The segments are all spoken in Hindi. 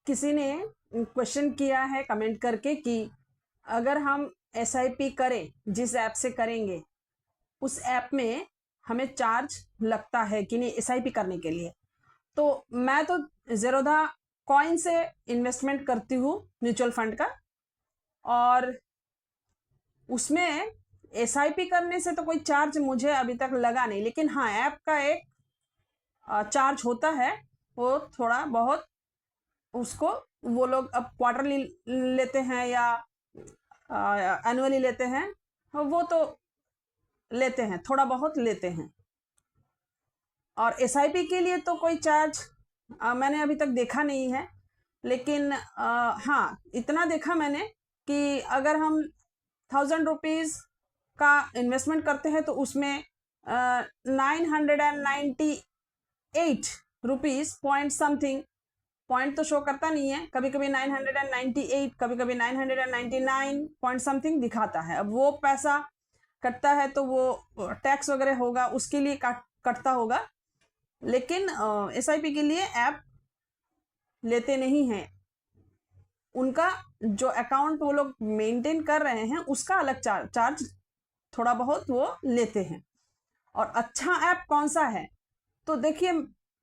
किसी ने क्वेश्चन किया है कमेंट करके कि अगर हम एसआईपी करें, जिस ऐप से करेंगे उस ऐप में हमें चार्ज लगता है कि नहीं एसआईपी करने के लिए। तो मैं तो ज़ेरोधा कॉइन से इन्वेस्टमेंट करती हूँ म्यूचुअल फंड का, और उसमें एसआईपी करने से तो कोई चार्ज मुझे अभी तक लगा नहीं, लेकिन हाँ ऐप का एक चार्ज होता है, वो थोड़ा बहुत उसको वो लोग अब क्वार्टरली लेते हैं या एनुअली लेते हैं, वो तो लेते हैं, थोड़ा बहुत लेते हैं। और एसआईपी के लिए तो कोई चार्ज मैंने अभी तक देखा नहीं है, लेकिन हाँ इतना देखा मैंने कि अगर हम 1000 रुपीज़ का इन्वेस्टमेंट करते हैं तो उसमें 998 रुपीज़ पॉइंट समथिंग, पॉइंट तो शो करता नहीं है, कभी कभी 998, कभी कभी 999 पॉइंट समथिंग दिखाता है। अब वो पैसा कटता है तो वो टैक्स वगैरह होगा, उसके लिए कटता होगा, लेकिन एसआईपी के लिए ऐप लेते नहीं हैं। उनका जो अकाउंट वो लोग मेंटेन कर रहे हैं उसका अलग चार्ज थोड़ा बहुत वो लेते हैं। और अच्छा ऐप कौन सा है, तो देखिए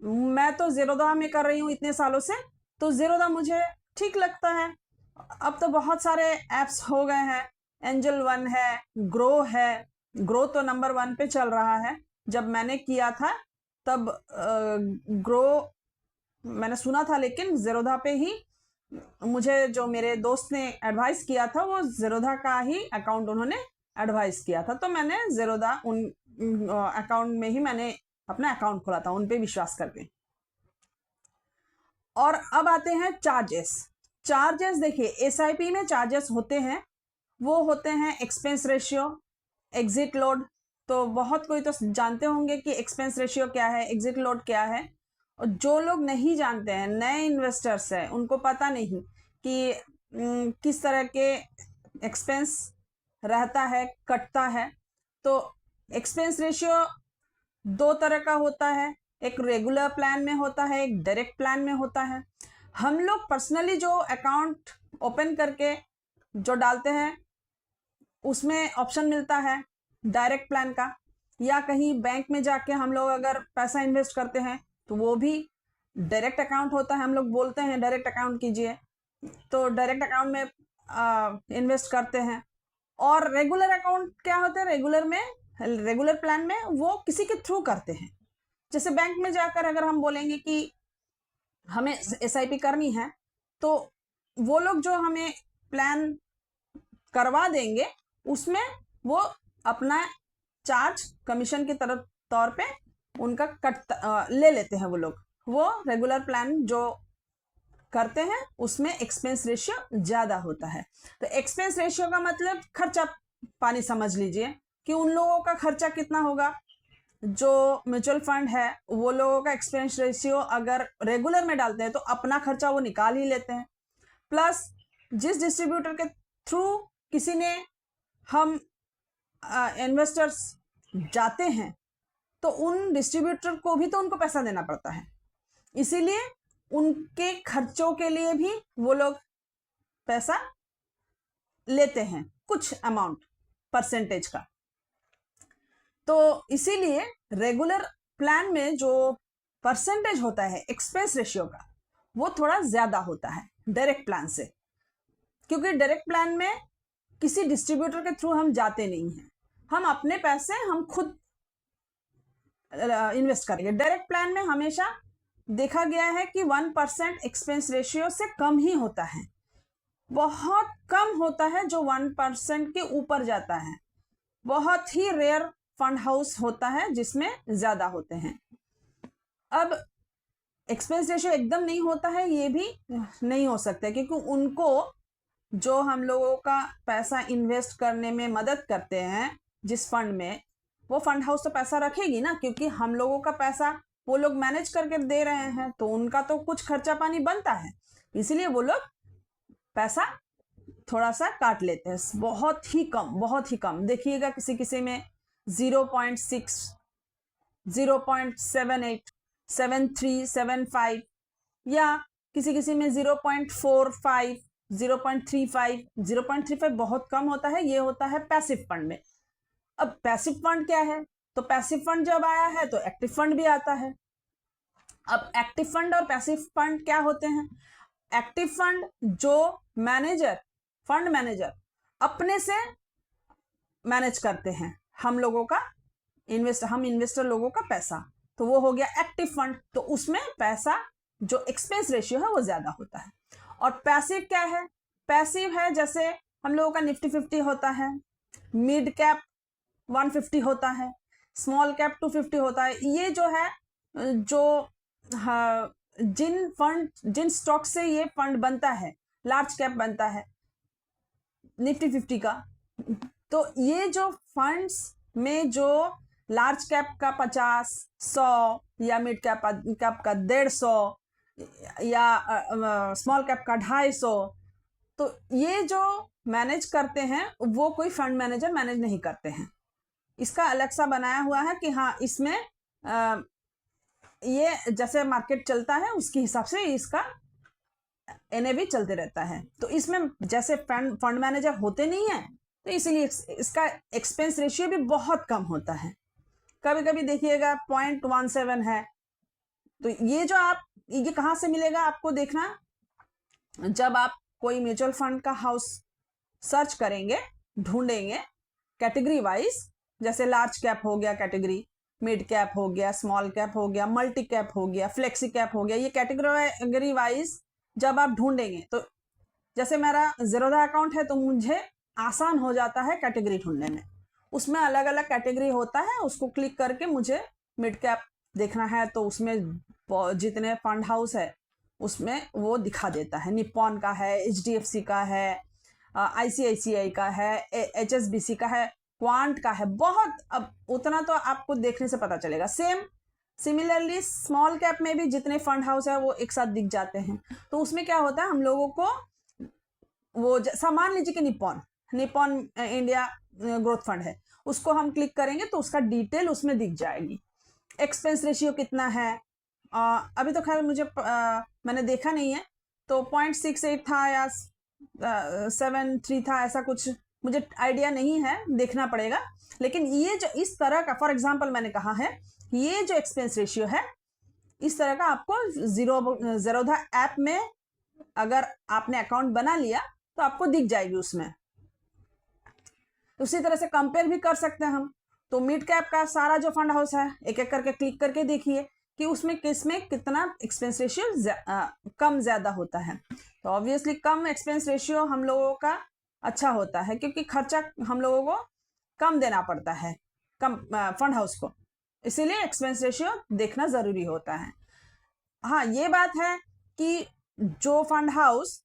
मैं तो ज़ेरोधा में कर रही हूँ इतने सालों से, तो ज़ेरोधा मुझे ठीक लगता है। अब तो बहुत सारे ऐप्स हो गए हैं, एंजल वन है, ग्रो है, ग्रो तो नंबर 1 पे चल रहा है। जब मैंने किया था तब ग्रो मैंने सुना था, लेकिन ज़ेरोधा पे ही मुझे जो मेरे दोस्त ने एडवाइस किया था वो ज़ेरोधा का ही अकाउंट उन्होंने एडवाइस किया था, तो मैंने ज़ेरोधा उन अकाउंट में ही मैंने अपना अकाउंट खोला था, उन पे विश्वास करके। और अब आते हैं चार्जेस। चार्जेस देखिए एसआईपी में चार्जेस होते हैं, वो होते हैं एक्सपेंस रेशियो, एग्जिट लोड। तो बहुत कोई तो जानते होंगे कि एक्सपेंस रेशियो क्या है, एग्जिट लोड क्या है। और जो लोग नहीं जानते हैं, नए इन्वेस्टर्स हैं, उनको पता नहीं कि किस तरह के एक्सपेंस रहता है, कटता है। तो एक्सपेंस रेशियो 2 तरह का होता है, एक रेगुलर प्लान में होता है, एक डायरेक्ट प्लान में होता है। हम लोग पर्सनली जो अकाउंट ओपन करके जो डालते हैं उसमें ऑप्शन मिलता है डायरेक्ट प्लान का, या कहीं बैंक में जाके हम लोग अगर पैसा इन्वेस्ट करते हैं तो वो भी डायरेक्ट अकाउंट होता है। हम लोग बोलते हैं डायरेक्ट अकाउंट कीजिए, तो डायरेक्ट अकाउंट में इन्वेस्ट करते हैं। और रेगुलर अकाउंट क्या होता है, रेगुलर प्लान में वो किसी के थ्रू करते हैं। जैसे बैंक में जाकर अगर हम बोलेंगे कि हमें एसआईपी करनी है, तो वो लोग जो हमें प्लान करवा देंगे उसमें वो अपना चार्ज कमीशन की तरफ तौर पे उनका ले लेते हैं। वो लोग वो रेगुलर प्लान जो करते हैं उसमें एक्सपेंस रेशियो ज़्यादा होता है। तो एक्सपेंस रेशियो का मतलब खर्चा पानी समझ लीजिए कि उन लोगों का खर्चा कितना होगा। जो म्यूचुअल फंड है वो लोगों का एक्सपेंस रेशियो अगर रेगुलर में डालते हैं तो अपना खर्चा वो निकाल ही लेते हैं, प्लस जिस डिस्ट्रीब्यूटर के थ्रू किसी ने हम इन्वेस्टर्स जाते हैं तो उन डिस्ट्रीब्यूटर को भी तो उनको पैसा देना पड़ता है, इसीलिए उनके खर्चों के लिए भी वो लोग पैसा लेते हैं, कुछ अमाउंट परसेंटेज का। तो इसीलिए रेगुलर प्लान में जो परसेंटेज होता है एक्सपेंस रेशियो का वो थोड़ा ज़्यादा होता है डायरेक्ट प्लान से, क्योंकि डायरेक्ट प्लान में किसी डिस्ट्रीब्यूटर के थ्रू हम जाते नहीं हैं, हम अपने पैसे हम खुद इन्वेस्ट करेंगे। डायरेक्ट प्लान में हमेशा देखा गया है कि 1% एक्सपेंस रेशियो से कम ही होता है, बहुत कम होता है जो 1% के ऊपर जाता है। बहुत ही रेयर फंड हाउस होता है जिसमें ज़्यादा होते हैं। अब एक्सपेंस रेशियो एकदम नहीं होता है ये भी नहीं हो सकता, क्योंकि उनको जो हम लोगों का पैसा इन्वेस्ट करने में मदद करते हैं जिस फंड में, वो फंड हाउस तो पैसा रखेगी ना, क्योंकि हम लोगों का पैसा वो लोग मैनेज करके दे रहे हैं, तो उनका तो कुछ खर्चा पानी बनता है, इसीलिए वो लोग पैसा थोड़ा सा काट लेते हैं, बहुत ही कम, बहुत ही कम। देखिएगा किसी किसी में 0.6, 0.78, 73, 75 या किसी किसी में 0.45, 0.35, 0.35 बहुत कम होता है, ये होता है पैसिव फंड में। अब पैसिव फंड क्या है? तो पैसिव फंड जब आया है तो एक्टिव फंड भी आता है। अब एक्टिव फंड और पैसिव फंड क्या होते हैं? एक्टिव फंड जो फंड मैनेजर अपने से मैनेज करते हैं हम लोगों का हम इन्वेस्टर लोगों का पैसा, तो वो हो गया एक्टिव फंड। तो उसमें पैसा जो एक्सपेंस रेशियो है वो ज्यादा होता है। और पैसिव क्या है? पैसिव है जैसे हम लोगों का निफ्टी 50 होता है, मिड कैप 150 होता है, स्मॉल कैप 250 होता है। ये जो है जो जिन स्टॉक से ये फंड बनता है, लार्ज कैप बनता है निफ्टी 50 का, तो ये जो फंड्स में जो लार्ज कैप का 50, 100 या मिड कैप का 150 या स्मॉल कैप का 250, तो ये जो मैनेज करते हैं वो कोई फंड मैनेजर मैनेज नहीं करते हैं। इसका अलग सा बनाया हुआ है कि हाँ, इसमें ये जैसे मार्केट चलता है उसके हिसाब से इसका एनएवी चलते रहता है। तो इसमें जैसे फंड मैनेजर होते नहीं है, तो इसीलिए इसका एक्सपेंस रेशियो भी बहुत कम होता है। कभी कभी देखिएगा 0.17 है। तो ये कहाँ से मिलेगा आपको देखना, जब आप कोई म्यूचुअल फंड का हाउस सर्च करेंगे, ढूंढेंगे कैटेगरी वाइज, जैसे लार्ज कैप हो गया कैटेगरी, मिड कैप हो गया, स्मॉल कैप हो गया, मल्टी कैप हो गया, फ्लेक्सी कैप हो गया, ये कैटेगरी वाइज जब आप ढूंढेंगे तो जैसे मेरा ज़ेरोधा अकाउंट है तो मुझे आसान हो जाता है कैटेगरी ढूंढने में। उसमें अलग अलग कैटेगरी होता है, उसको क्लिक करके मुझे मिड कैप देखना है तो उसमें जितने फंड हाउस है उसमें वो दिखा देता है। निप्पॉन का है, HDFC का है, ICICI का है, HSBC का है, क्वांट का है, बहुत। अब उतना तो आपको देखने से पता चलेगा। सिमिलरली स्मॉल कैप में भी जितने फंड हाउस है वो एक साथ दिख जाते हैं। तो उसमें क्या होता है, हम लोगों को वो मान लीजिए कि निप्पॉन इंडिया ग्रोथ फंड है, उसको हम क्लिक करेंगे तो उसका डिटेल उसमें दिख जाएगी। एक्सपेंस रेशियो कितना है, अभी तो खैर मुझे मैंने देखा नहीं है, तो 0.68 था या 73 था, ऐसा कुछ मुझे आइडिया नहीं है, देखना पड़ेगा। लेकिन ये जो इस तरह का, फॉर एग्जांपल मैंने कहा है, ये जो एक्सपेंस रेशियो है इस तरह का आपको ज़ेरोधा ऐप में अगर आपने अकाउंट बना लिया तो आपको दिख जाएगी उसमें। उसी तरह से कंपेयर भी कर सकते हैं हम। तो मिड कैप का सारा जो फंड हाउस है एक एक करके क्लिक करके देखिए कि उसमें किसमें कितना एक्सपेंस रेशियो कम ज्यादा होता है। तो ऑब्वियसली कम एक्सपेंस रेशियो हम लोगों का अच्छा होता है, क्योंकि खर्चा हम लोगों को कम देना पड़ता है कम फंड हाउस को, इसीलिए एक्सपेंस रेशियो देखना जरूरी होता है। हाँ, ये बात है कि जो फंड हाउस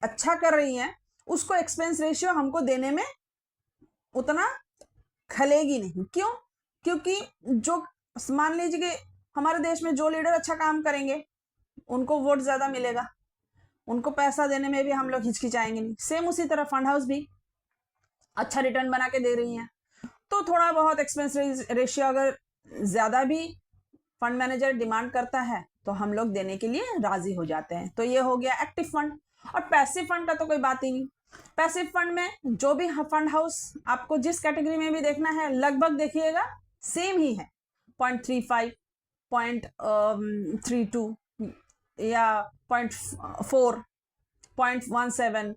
अच्छा कर रही है उसको एक्सपेंस रेशियो हमको देने में उतना खलेगी नहीं। क्यों? क्योंकि जो मान लीजिए कि हमारे देश में जो लीडर अच्छा काम करेंगे उनको वोट ज्यादा मिलेगा, उनको पैसा देने में भी हम लोग हिचकिचाएंगे नहीं। सेम उसी तरह फंड हाउस भी अच्छा रिटर्न बना के दे रही है, तो थोड़ा बहुत एक्सपेंस रेशियो अगर ज्यादा भी फंड मैनेजर डिमांड करता है तो हम लोग देने के लिए राजी हो जाते हैं। तो ये हो गया एक्टिव फंड। और पैसिव फंड का तो कोई बात ही नहीं। पैसिव फंड में जो भी फंड हाउस आपको जिस कैटेगरी में भी देखना है लगभग देखिएगा सेम ही है, 0.35, 0.32 या 0.4, 0.17,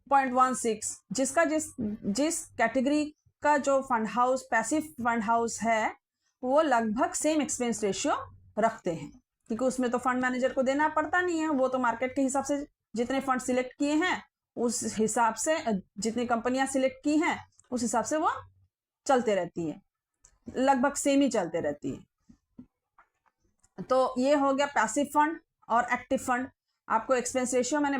0.16, जिसका जिस कैटेगरी का जो fund house passive fund house है वो लगभग सेम एक्सपेंस रेशियो रखते हैं, क्योंकि उसमें तो फंड मैनेजर को देना पड़ता नहीं है। वो तो मार्केट के हिसाब से जितने फंड सिलेक्ट किए हैं उस हिसाब से, जितनी कंपनियां सिलेक्ट की हैं उस हिसाब से वो चलते रहती है, लगभग सेम ही चलते रहती है। तो ये हो गया पैसिव फंड और एक्टिव फंड। आपको एक्सपेंस रेशियो मैंने